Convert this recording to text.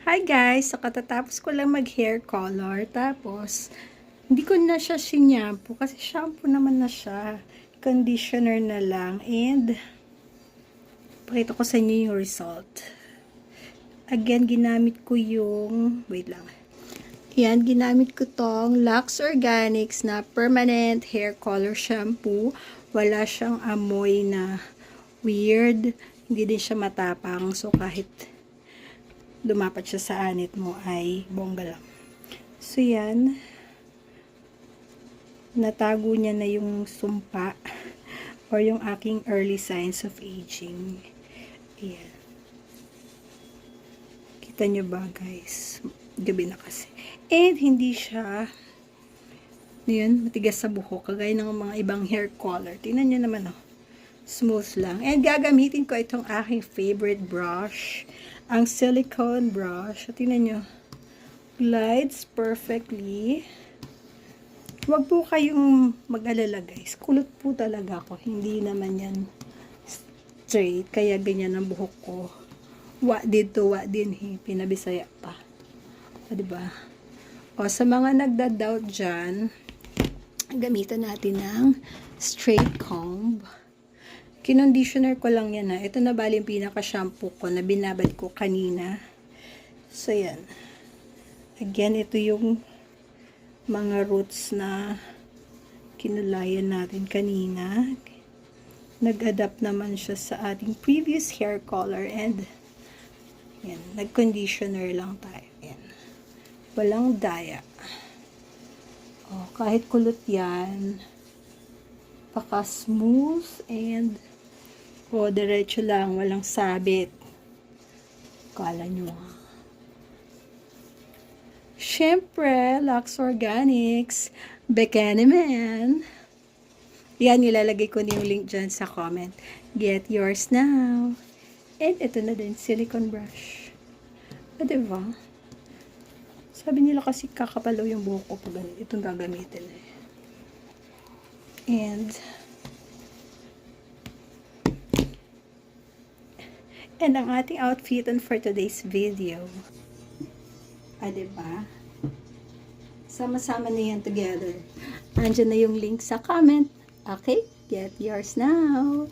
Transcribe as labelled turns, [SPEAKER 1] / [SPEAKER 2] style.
[SPEAKER 1] Hi guys! So katatapos ko lang mag hair color. Tapos, hindi ko na siya sinyampoo kasi shampoo naman na siya. Conditioner na lang. And, pakita ko sa inyo yung result. Again, ginamit ko yung, wait lang. Yan, ginamit ko tong Lux Organics na permanent hair color shampoo. Wala siyang amoy na weird. Hindi din siya matapang. So, kahit lumapat siya sa anit mo ay bongga lang. So, yan. Natago niya na yung sumpa or yung aking early signs of aging. Ayan. Kita nyo ba, guys? Gabi na kasi. And, hindi siya yun, matigas sa buhok. Kagaya ng mga ibang hair color. Tingnan nyo naman, oh. Smooth lang. And, gagamitin ko itong aking favorite brush. Ang silicone brush. Tingnan nyo. Glides perfectly. Huwag po kayong mag-alala, guys. Kulot po talaga ako. Hindi naman yan straight. Kaya ganyan ang buhok ko. Wa dito, wa din. Pinabisaya pa. O, diba? O, sa mga nagda-doubt dyan, gamitan natin ng straight comb. Kinonditioner ko lang yan, ha. Ito na bali yung pinaka-shampoo ko na binabad ko kanina. So, yan. Again, ito yung mga roots na kinulayan natin kanina. Nag-adapt naman siya sa ating previous hair color and yan, nag-conditioner lang tayo. Yan. Walang daya. Oh, kahit kulot yan, paka-smooth and diretso lang, walang sabit. Kala nyo. Siyempre, Lux Organics, Bikini Man. Yan, nilalagay ko na yung link dyan sa comment. Get yours now. And ito na din, silicone brush. O, diba? Sabi nila kasi kakapalaw yung buhok ko pag itong gagamitin eh. And ang ating outfit for today's video. Diba? Sama-sama na yan together. Andyan na yung link sa comment. Okay? Get yours now.